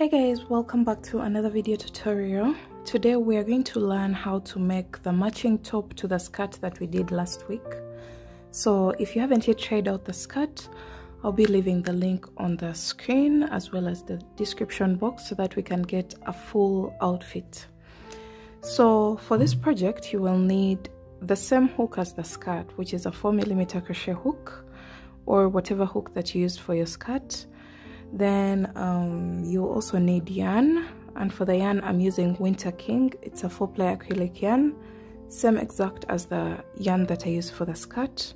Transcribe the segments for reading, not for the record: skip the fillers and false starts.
Hi guys, welcome back to another video tutorial. Today we are going to learn how to make the matching top to the skirt that we did last week. So if you haven't yet tried out the skirt, I'll be leaving the link on the screen as well as the description box so that we can get a full outfit. So for this project you will need the same hook as the skirt, which is a 4mm crochet hook or whatever hook that you used for your skirt. Then you also need yarn, and for the yarn I'm using Winterking. It's a 4-ply acrylic yarn, same exact as the yarn that I used for the skirt.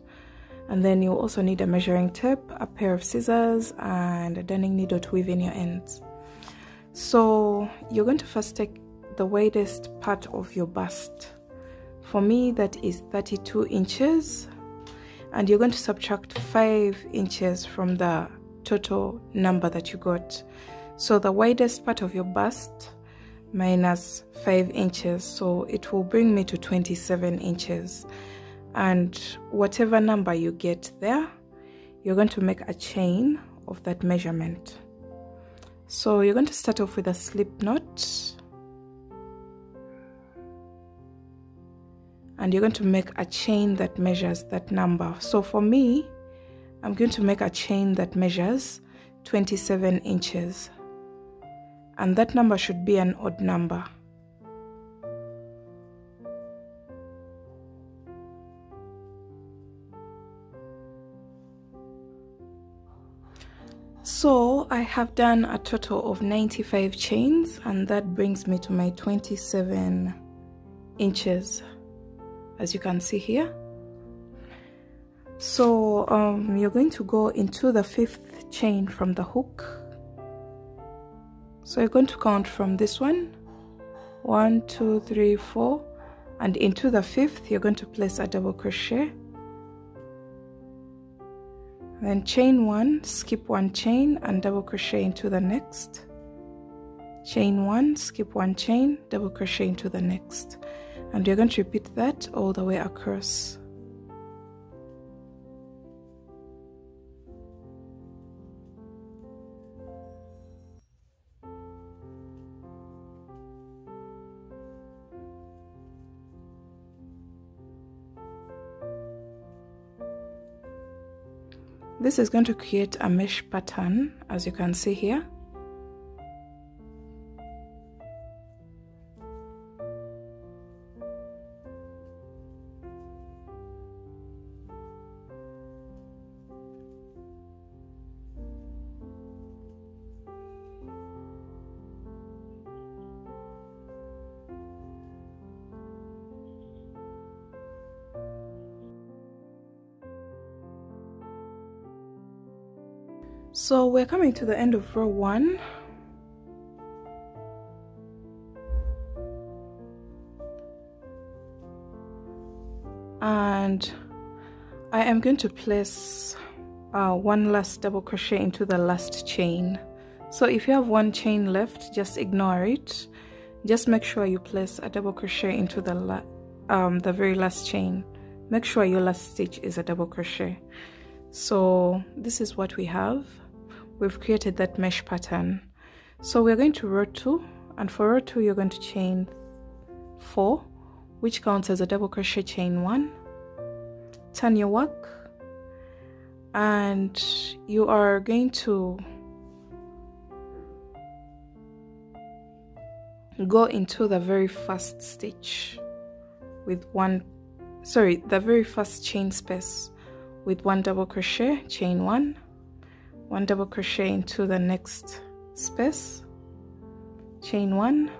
And then you also need a measuring tape, a pair of scissors, and a darning needle to weave in your ends. So you're going to first take the widest part of your bust. For me that is 32 inches, and you're going to subtract 5 inches from the total number that you got. So the widest part of your bust minus 5 inches, so it will bring me to 27 inches. And whatever number you get there, you're going to make a chain of that measurement. So you're going to start off with a slip knot, and you're going to make a chain that measures that number. So for me, I'm going to make a chain that measures 27 inches, and that number should be an odd number. So I have done a total of 95 chains, and that brings me to my 27 inches, as you can see here. So you're going to go into the 5th chain from the hook. So you're going to count from this one, 1 2 3 4, and into the 5th you're going to place a double crochet, then chain 1, skip 1 chain and double crochet into the next, chain 1, skip 1 chain, double crochet into the next, and you're going to repeat that all the way across. This is going to create a mesh pattern, as you can see here. So we're coming to the end of row 1. And I am going to place one last double crochet into the last chain. So if you have one chain left, just ignore it. Just make sure you place a double crochet into the very last chain. Make sure your last stitch is a double crochet. So this is what we have. We've created that mesh pattern. So we're going to row 2, and for row 2 you're going to chain 4, which counts as a double crochet, chain 1, turn your work, and you are going to go into the very first stitch with the very first chain space with 1 double crochet, chain 1, 1 double crochet into the next space, chain 1.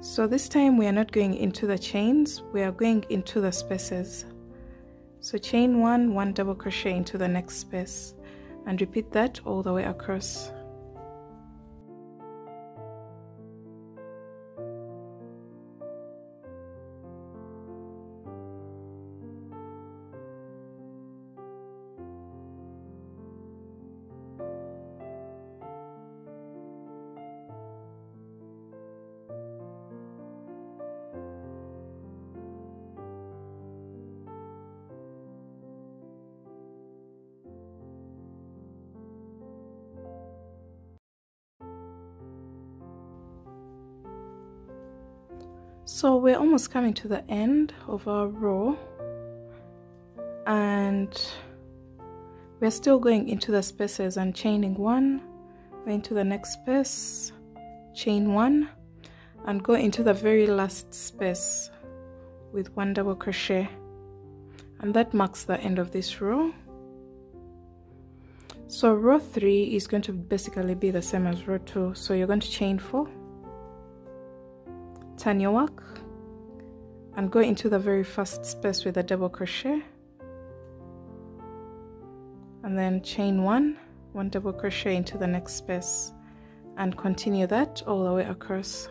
So this time we are not going into the chains, we are going into the spaces. So chain 1, 1 double crochet into the next space, and repeat that all the way across. So we're almost coming to the end of our row, and we're still going into the spaces and chaining one, going to the next space, chain one, and go into the very last space with 1 double crochet, and that marks the end of this row. So row 3 is going to basically be the same as row 2. So you're going to chain 4, turn your work, and go into the very first space with a double crochet, and then chain 1 double crochet into the next space, and continue that all the way across.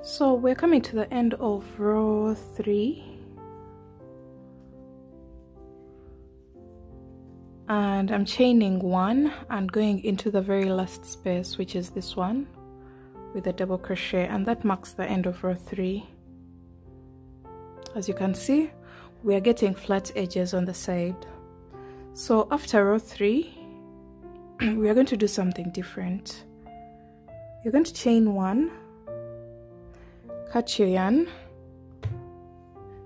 So we're coming to the end of row 3, and I'm chaining 1 and going into the very last space, which is this one, with a double crochet, and that marks the end of row 3. As you can see, we are getting flat edges on the side. So after row 3, we are going to do something different. You're going to chain 1, cut your yarn.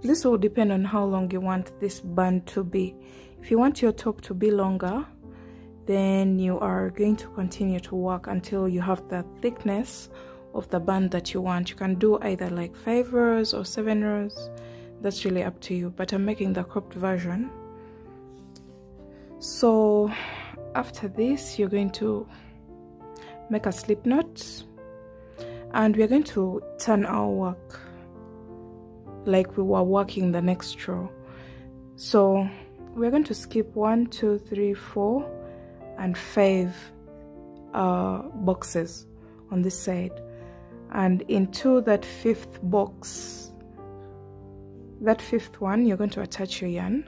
This will depend on how long you want this band to be. If you want your top to be longer, then you are going to continue to work until you have the thickness of the band that you want. You can do either like 5 rows or 7 rows. That's really up to you, but I'm making the cropped version. So after this, you're going to make a slip knot, and we're going to turn our work like we were working the next row. So we're going to skip 1, 2, 3, 4, and 5 boxes on this side, and into that 5th box, that 5th one, you're going to attach your yarn.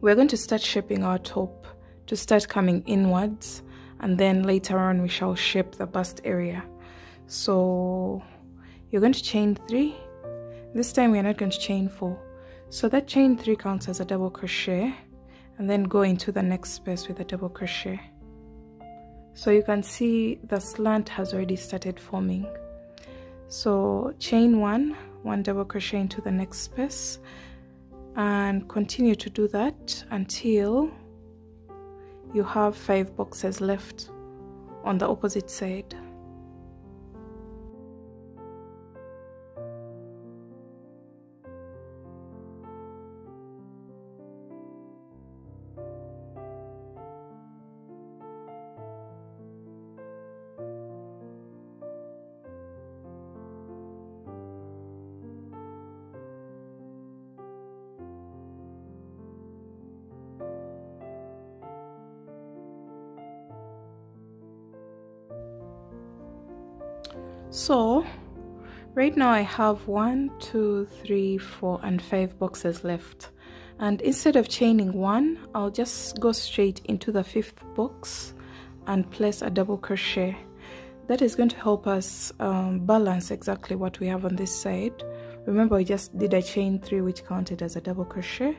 We're going to start shaping our top to start coming inwards, and then later on we shall shape the bust area. So you're going to chain 3. This time we're not going to chain 4. So that chain 3 counts as a double crochet, and then go into the next space with a double crochet. So you can see the slant has already started forming. So chain 1 double crochet into the next space, and continue to do that until you have 5 boxes left on the opposite side. So right now I have 1, 2, 3, 4, and 5 boxes left, and instead of chaining 1, I'll just go straight into the 5th box and place a double crochet. That is going to help us balance exactly what we have on this side. Remember, we just did a chain 3 which counted as a double crochet,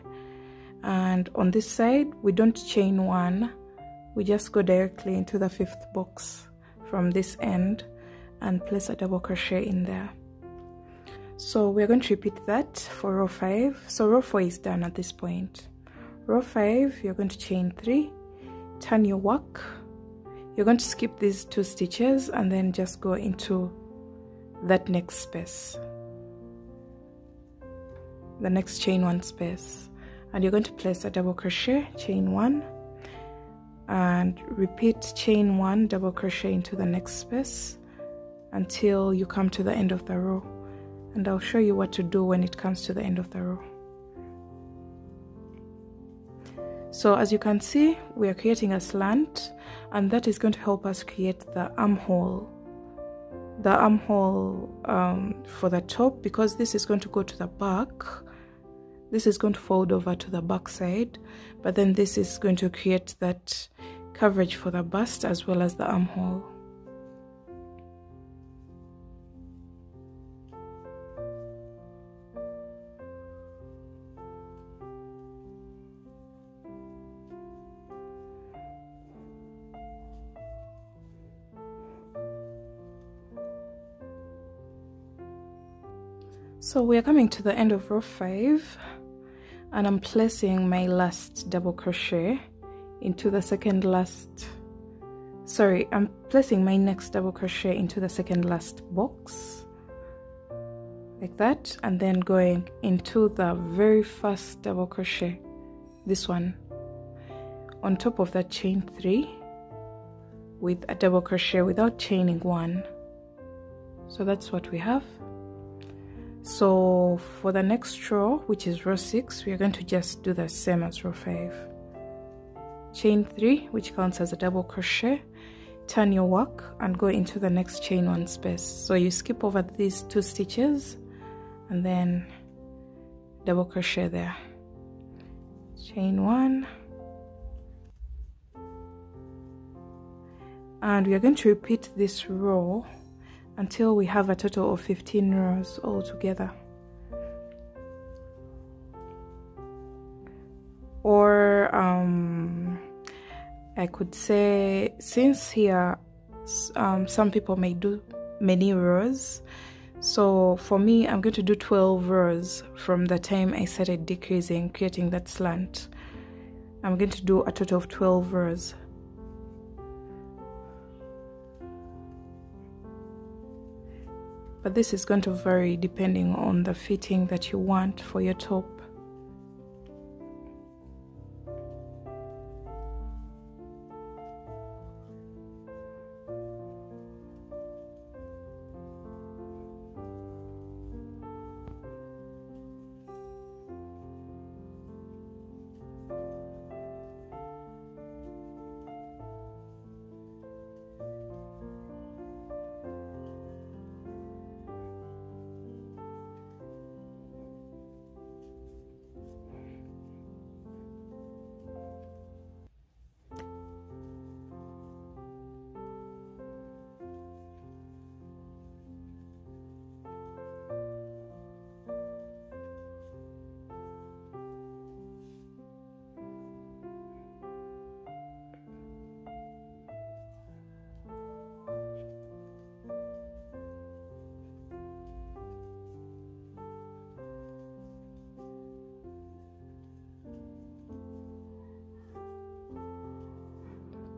and on this side we don't chain 1, we just go directly into the 5th box from this end and place a double crochet in there. So we're going to repeat that for row 5. So row 4 is done at this point. Row 5, you're going to chain 3, turn your work, you're going to skip these 2 stitches and then just go into that next space, the next chain 1 space, and you're going to place a double crochet, chain 1, and repeat chain 1 double crochet into the next space until you come to the end of the row, and I'll show you what to do when it comes to the end of the row. So as you can see, we are creating a slant, and that is going to help us create the armhole for the top, because this is going to go to the back. This is going to fold over to the back side, but then this is going to create that coverage for the bust as well as the armhole. So we are coming to the end of row 5, and I'm placing my last double crochet into the second last, sorry, I'm placing my next double crochet into the second last box, like that, and then going into the very first double crochet, this one, on top of that chain 3 with a double crochet without chaining 1. So that's what we have. So for the next row, which is row 6, we are going to just do the same as row 5. Chain 3, which counts as a double crochet, turn your work and go into the next chain 1 space. So you skip over these 2 stitches and then double crochet there. Chain 1, and we are going to repeat this row until we have a total of 15 rows all together. Or I could say, since here some people may do many rows, so for me I'm going to do 12 rows from the time I started decreasing, creating that slant. I'm going to do a total of 12 rows. But this is going to vary depending on the fitting that you want for your top.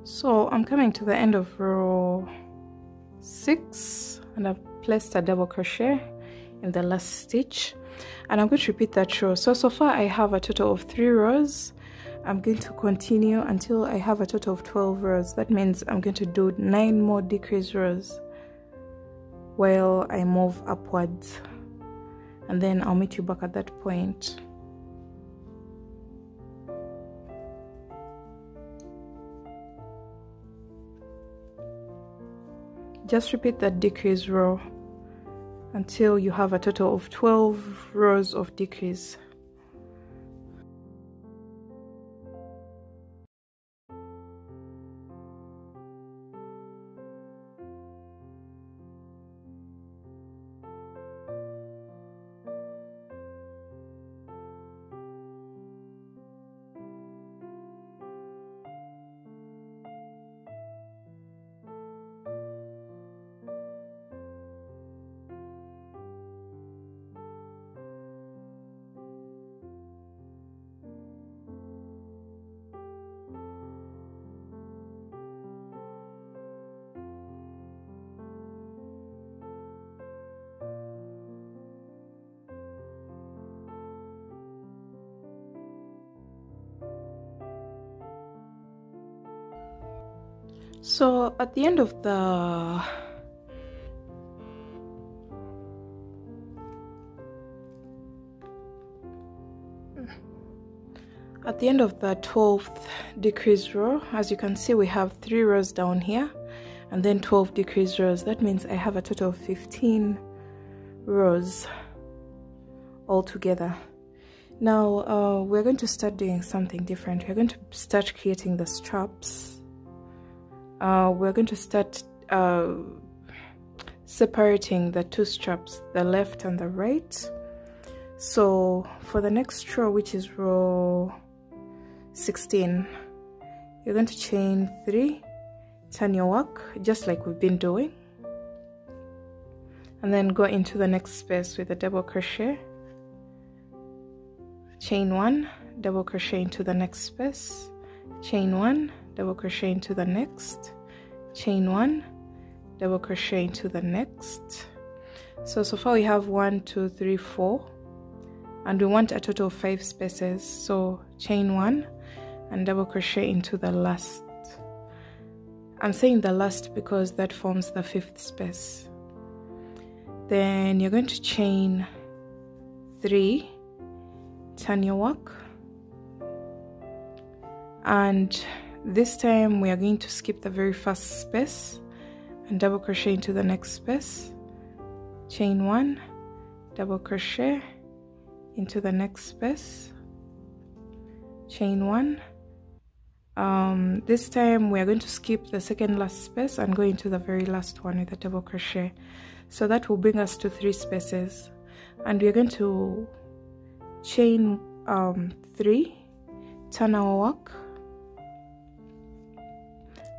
So I'm coming to the end of row 6, and I've placed a double crochet in the last stitch, and I'm going to repeat that row. So far I have a total of 3 rows. I'm going to continue until I have a total of 12 rows. That means I'm going to do 9 more decrease rows while I move upwards, and then I'll meet you back at that point. Just repeat that decrease row until you have a total of 12 rows of decrease. So at the end of the At the end of the 12th decrease row, as you can see, we have 3 rows down here and then 12 decrease rows. That means I have a total of 15 rows altogether. Now we're going to start doing something different. We're going to start creating the straps. We're going to start separating the 2 straps, the left and the right. So for the next row, which is row 16, you're going to chain 3, turn your work just like we've been doing, and then go into the next space with a double crochet, chain 1, double crochet into the next space, chain 1, double crochet into the next, chain 1, double crochet into the next. So far we have 1, 2, 3, 4, and we want a total of 5 spaces. So chain 1 and double crochet into the last. I'm saying the last because that forms the 5th space. Then you're going to chain 3, turn your work, and this time we are going to skip the very first space and double crochet into the next space, chain 1, double crochet into the next space, chain 1. This time we are going to skip the second last space and go into the very last one with a double crochet. So that will bring us to 3 spaces, and we are going to chain 3, turn our work,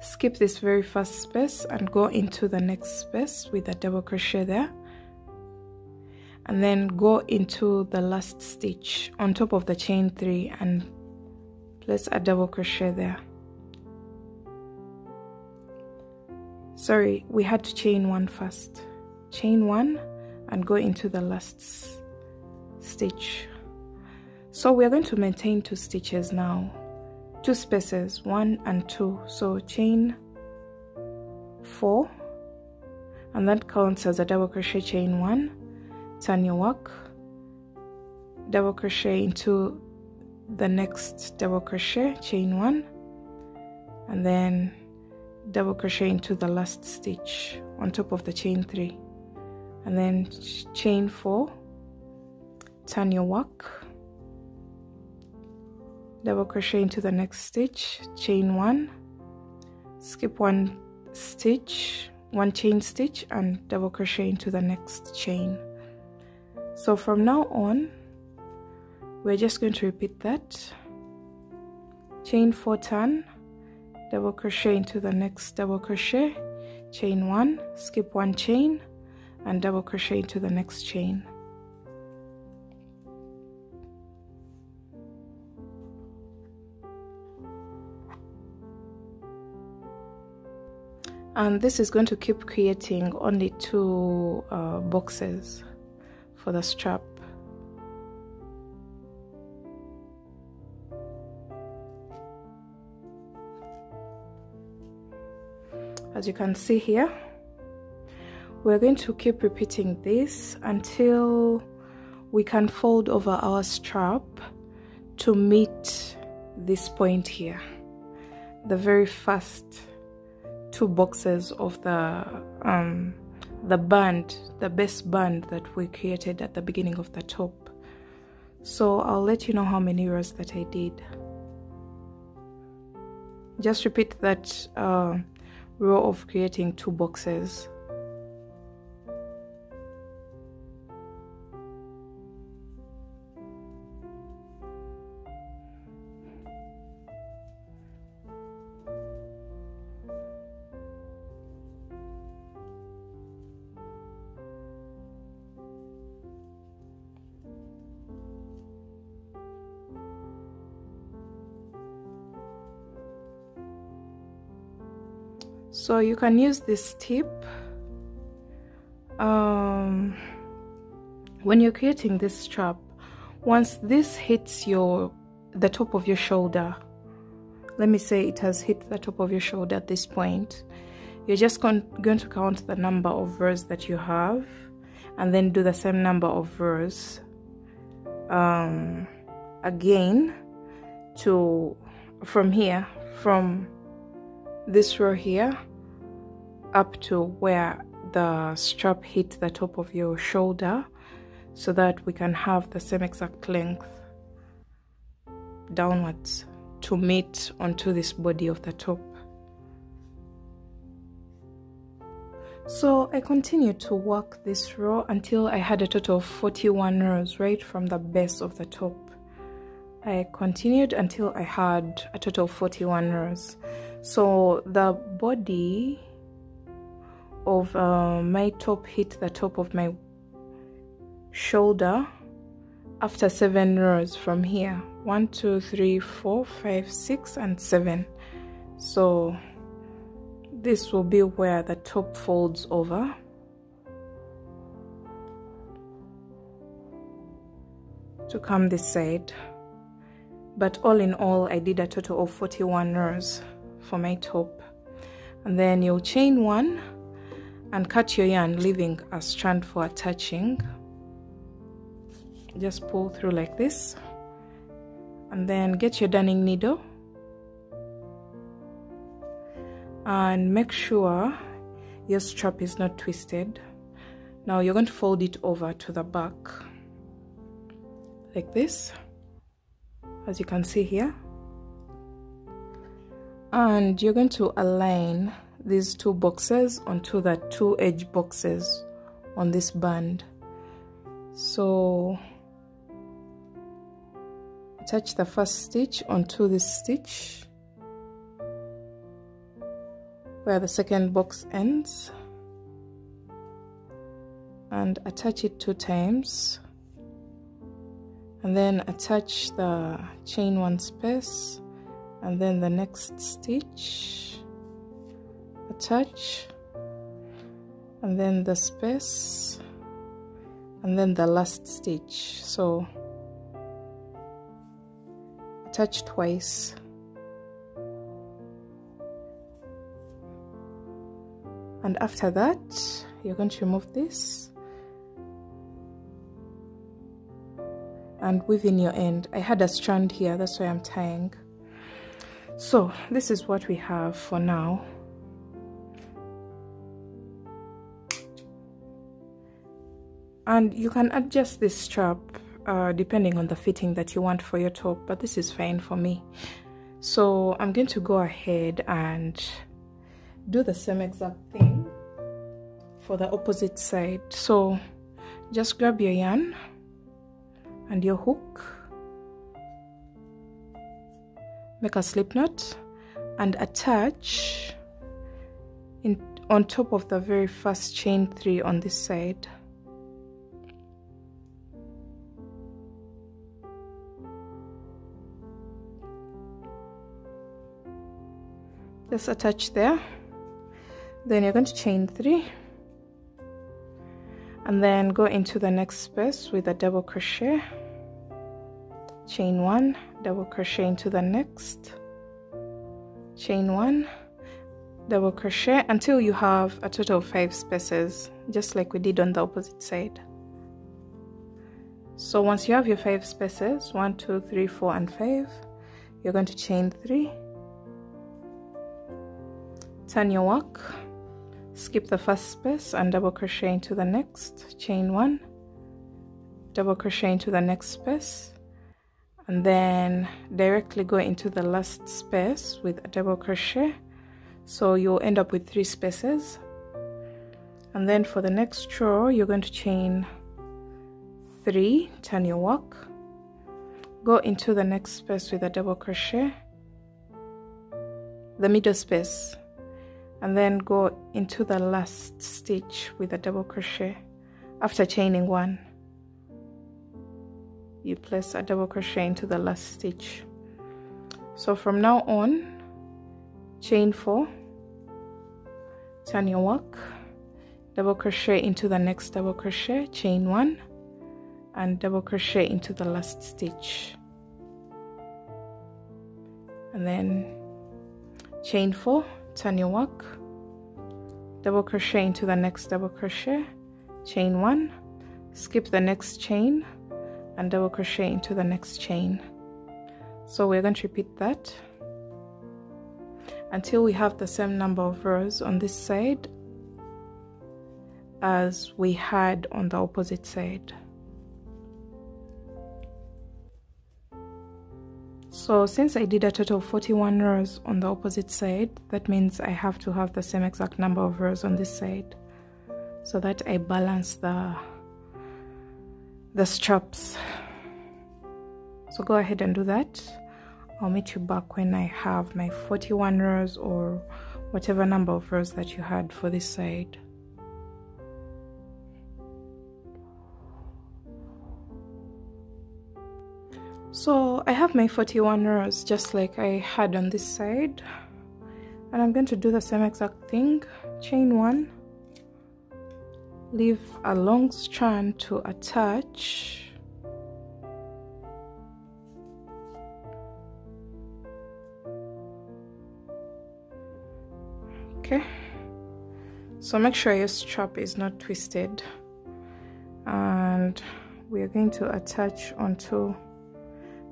skip this very first space and go into the next space with a double crochet there, and then go into the last stitch on top of the chain 3 and place a double crochet there. Sorry, we had to chain 1 first. Chain 1 and go into the last stitch. So we are going to maintain 2 stitches now, 2 spaces, 1 and 2. So chain 4, and that counts as a double crochet, chain 1, turn your work, double crochet into the next double crochet, chain 1, and then double crochet into the last stitch on top of the chain 3, and then chain 4, turn your work, double crochet into the next stitch, chain 1, skip 1 stitch, 1 chain stitch, and double crochet into the next chain. So from now on we're just going to repeat that. Chain 4, turn, double crochet into the next double crochet, chain 1, skip 1 chain, and double crochet into the next chain. And this is going to keep creating only 2 boxes for the strap. As you can see here, we're going to keep repeating this until we can fold over our strap to meet this point here, the very first 2 boxes of the band, the base band that we created at the beginning of the top. So I'll let you know how many rows that I did. Just repeat that row of creating 2 boxes. So you can use this tip when you're creating this strap. Once this hits the top of your shoulder, let me say it has hit the top of your shoulder at this point, you're just going to count the number of rows that you have, and then do the same number of rows again from this row here up to where the strap hit the top of your shoulder, so that we can have the same exact length downwards to meet onto this body of the top. So I continued to work this row until I had a total of 41 rows right from the base of the top. I continued until I had a total of 41 rows. So the body of my top hit the top of my shoulder after 7 rows from here. 1 2 3 4 5 6 and 7. So this will be where the top folds over. To come this side. But all in all, I did a total of 41 rows for my top. And then you'll chain 1 and cut your yarn, leaving a strand for attaching. Just pull through like this, and then get your darning needle and make sure your strap is not twisted. Now you're going to fold it over to the back like this, as you can see here, and you're going to align these 2 boxes onto the 2 edge boxes on this band. So attach the first stitch onto this stitch where the second box ends, and attach it 2 times, and then attach the chain 1 space, and then the next stitch, attach, and then the space, and then the last stitch. So attach twice, and after that you're going to remove this and weave in your end. I had a strand here, that's why I'm tying. So this is what we have for now. And you can adjust this strap depending on the fitting that you want for your top, but this is fine for me. So I'm going to go ahead and do the same exact thing for the opposite side. So just grab your yarn and your hook, make a slip knot, and attach on top of the very first chain 3 on this side. Just attach there. Then you're going to chain 3 and then go into the next space with a double crochet, chain 1, double crochet into the next, chain 1, double crochet until you have a total of 5 spaces, just like we did on the opposite side. So once you have your 5 spaces, 1 2 3 4 and 5, you're going to chain 3, turn your work, skip the first space and double crochet into the next, chain 1, double crochet into the next space, and then directly go into the last space with a double crochet. So you'll end up with 3 spaces. And then for the next row you're going to chain 3, turn your work, go into the next space with a double crochet, the middle space, and then go into the last stitch with a double crochet. After chaining 1, you place a double crochet into the last stitch. So from now on, chain 4, turn your work, double crochet into the next double crochet, chain 1, and double crochet into the last stitch, and then chain 4, turn your work, double crochet into the next double crochet, chain 1, skip the next chain and double crochet into the next chain. So we're going to repeat that until we have the same number of rows on this side as we had on the opposite side. So since I did a total of 41 rows on the opposite side, that means I have to have the same exact number of rows on this side so that I balance the straps. So go ahead and do that. I'll meet you back when I have my 41 rows or whatever number of rows that you had for this side. So I have my 41 rows just like I had on this side, and I'm going to do the same exact thing. Chain 1, leave a long strand to attach, okay, so make sure your strap is not twisted, and we are going to attach onto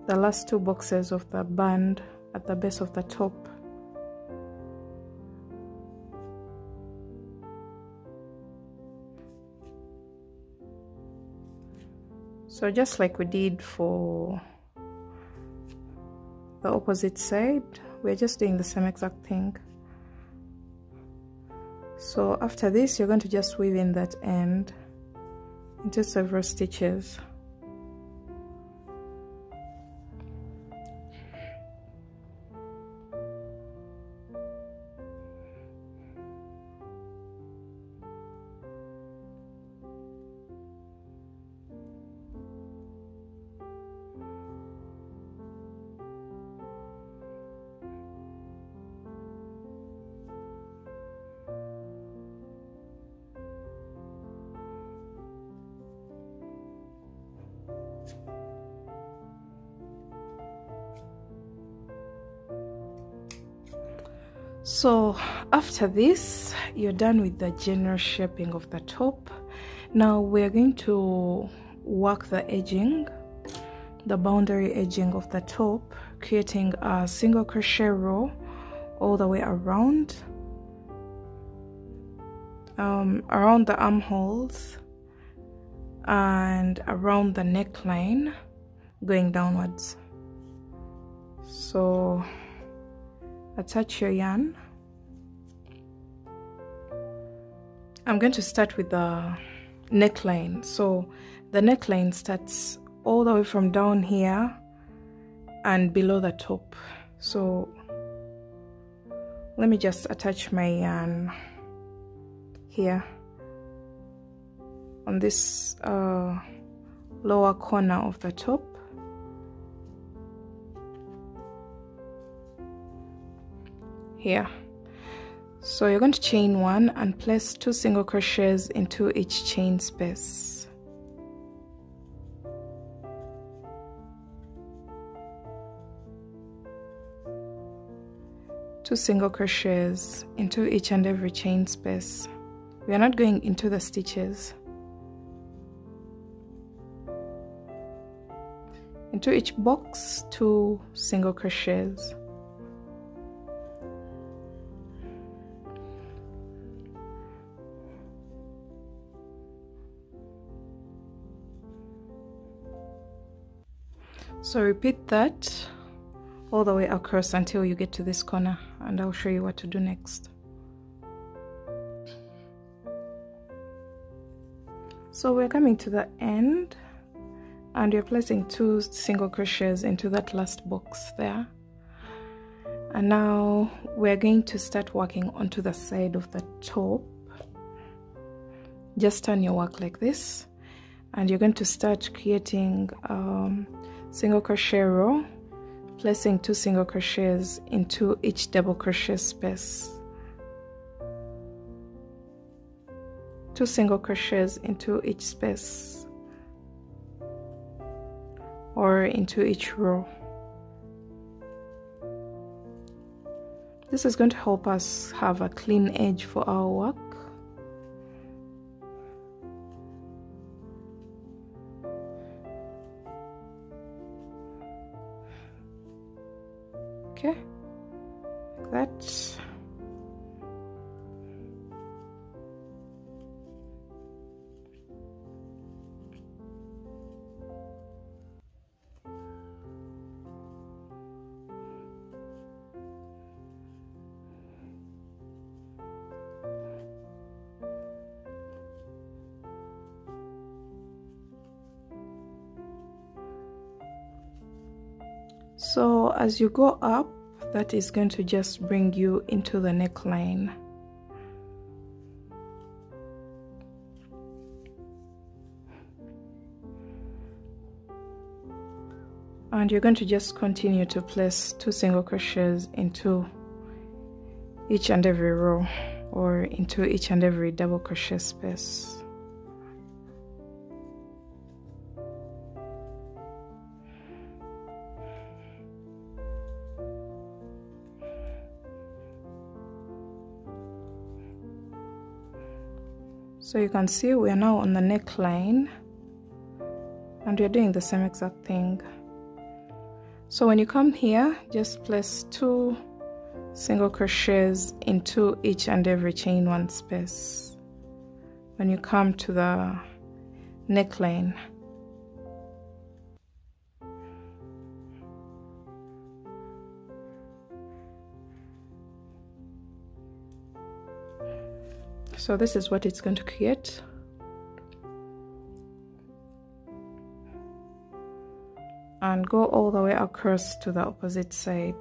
the last 2 boxes of the band at the base of the top. So just like we did for the opposite side, we're just doing the same exact thing. So after this, you're going to just weave in that end into several stitches. So after this, you're done with the general shaping of the top. Now we're going to work the edging, the boundary edging of the top, creating a single crochet row all the way around, around the armholes and around the neckline, going downwards. So attach your yarn. I'm going to start with the neckline. So the neckline starts all the way from down here and below the top. So let me just attach my yarn here on this lower corner of the top. Here. So you're going to chain 1 and place 2 single crochets into each chain space. Two single crochets into each and every chain space. We are not going into the stitches. Into each box, 2 single crochets. So repeat that all the way across until you get to this corner, and I'll show you what to do next. So we're coming to the end, and you're placing 2 single crochets into that last box there. And now we're going to start working onto the side of the top. Just turn your work like this, and you're going to start creating single crochet row, placing 2 single crochets into each double crochet space. 2 single crochets into each space or into each row. This is going to help us have a clean edge for our work. Okay, like that. So as you go up, that is going to just bring you into the neckline. and you're going to just continue to place 2 single crochets into each and every row, or into each and every double crochet space. So you can see we are now on the neckline, and we're doing the same exact thing. So when you come here, just place 2 single crochets into each and every chain 1 space when you come to the neckline. So this is what it's going to create. And go all the way across to the opposite side.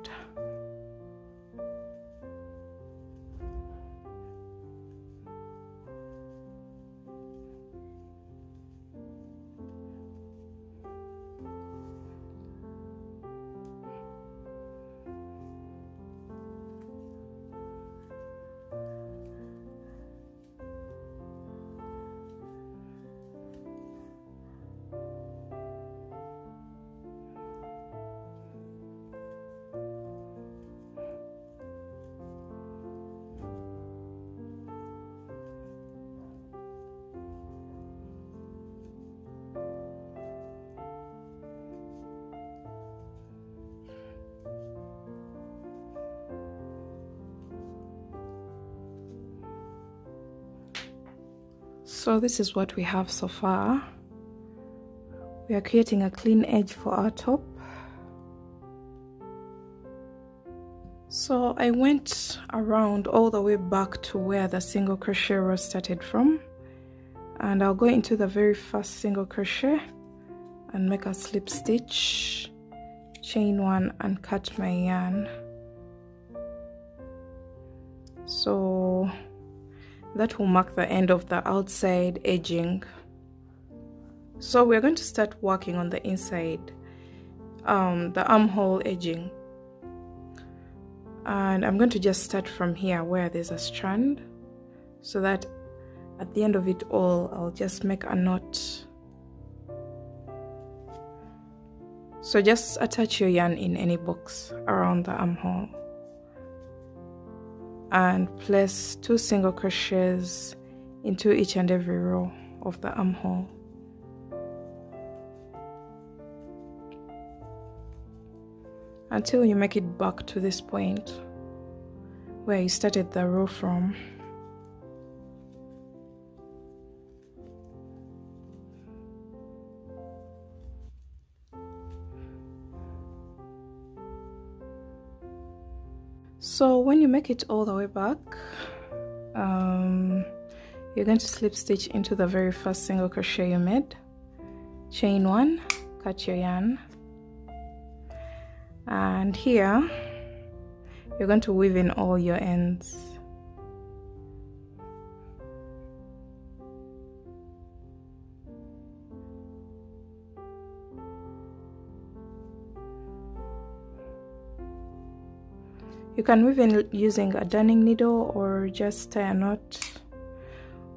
So this is what we have so far. We are creating a clean edge for our top. So I went around all the way back to where the single crochet row started from, and I'll go into the very first single crochet and make a slip stitch, chain 1, and cut my yarn. So that will mark the end of the outside edging. So we're going to start working on the inside, the armhole edging, and I'm going to just start from here where there's a strand, so that at the end of it all I'll just make a knot. So just attach your yarn in any box around the armhole and place 2 single crochets into each and every row of the armhole. Until you make it back to this point where you started the row from. So when you make it all the way back, you're going to slip stitch into the very first single crochet you made, chain 1, cut your yarn, and here you're going to weave in all your ends. You can weave in using a darning needle or just tie a knot,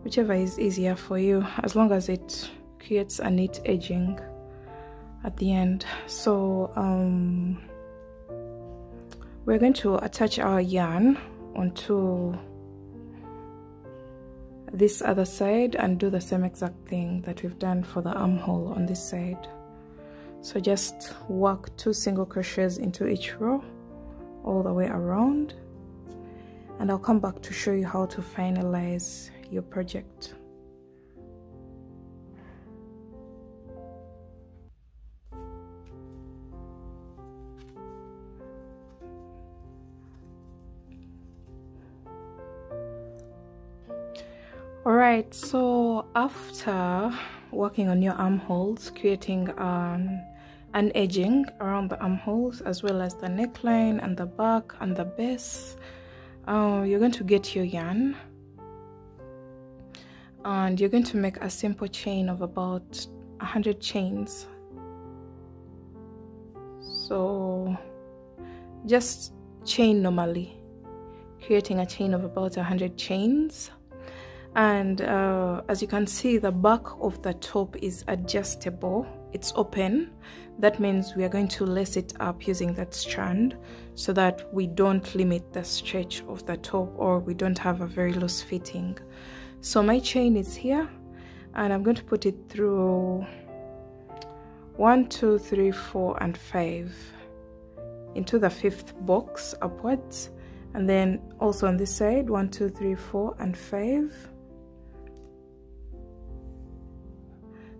whichever is easier for you, as long as it creates a neat edging at the end. So we're going to attach our yarn onto this other side and do the same exact thing that we've done for the armhole on this side. So just work 2 single crochets into each row all the way around, and I'll come back to show you how to finalize your project. Alright, so after working on your armholes, creating an edging around the armholes as well as the neckline and the back and the base, you're going to get your yarn and you're going to make a simple chain of about 100 chains. So just chain normally, creating a chain of about 100 chains. And as you can see, the back of the top is adjustable, it's open. That means we are going to lace it up using that strand so that we don't limit the stretch of the top, or we don't have a very loose fitting. So my chain is here, and I'm going to put it through 1, 2, 3, 4, and 5 into the 5th box upwards, and then also on this side 1, 2, 3, 4, and 5.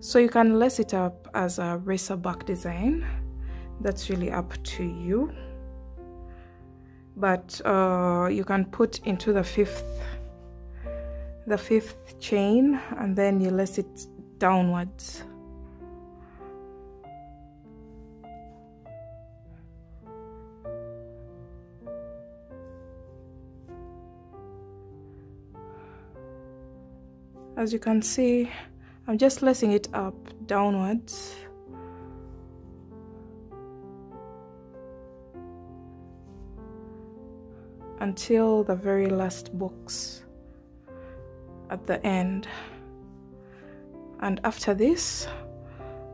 So you can lace it up as a racer back design, that's really up to you, but you can put into the 5th chain, and then you lace it downwards. As you can see, I'm just lacing it up downwards. Until the very last box at the end. And after this,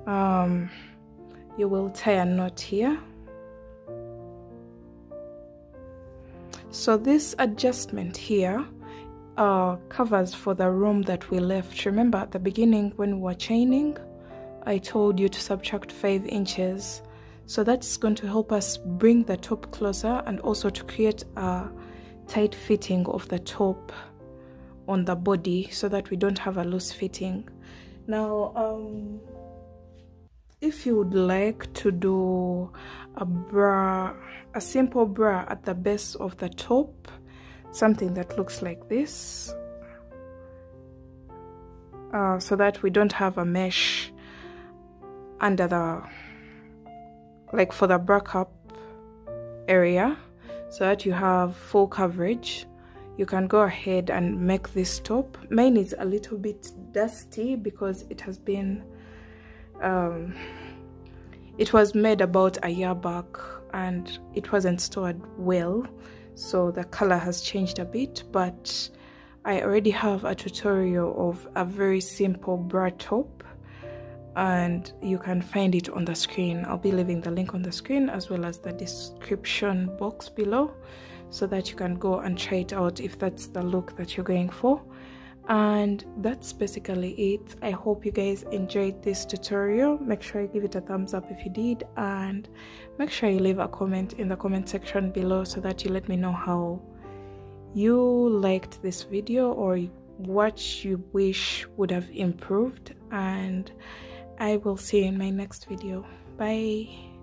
you will tie a knot here. So this adjustment here covers for the room that we left. Remember at the beginning when we were chaining, I told you to subtract 5 inches. So that's going to help us bring the top closer, and also to create a tight fitting of the top on the body so that we don't have a loose fitting. Now if you would like to do a bra, a simple bra at the base of the top, something that looks like this, so that we don't have a mesh under the, like for the bra cup area, so that you have full coverage, you can go ahead and make this top. Mine is a little bit dusty because it has been it was made about a year back and it wasn't stored well, so the color has changed a bit, but I already have a tutorial of a very simple bra top, and you can find it on the screen. I'll be leaving the link on the screen as well as the description box below, so that you can go and try it out if that's the look that you're going for. And that's basically it. I hope you guys enjoyed this tutorial. Make sure you give it a thumbs up if you did, and make sure you leave a comment in the comment section below so that you let me know how you liked this video or what you wish would have improved. And I will see you in my next video. Bye.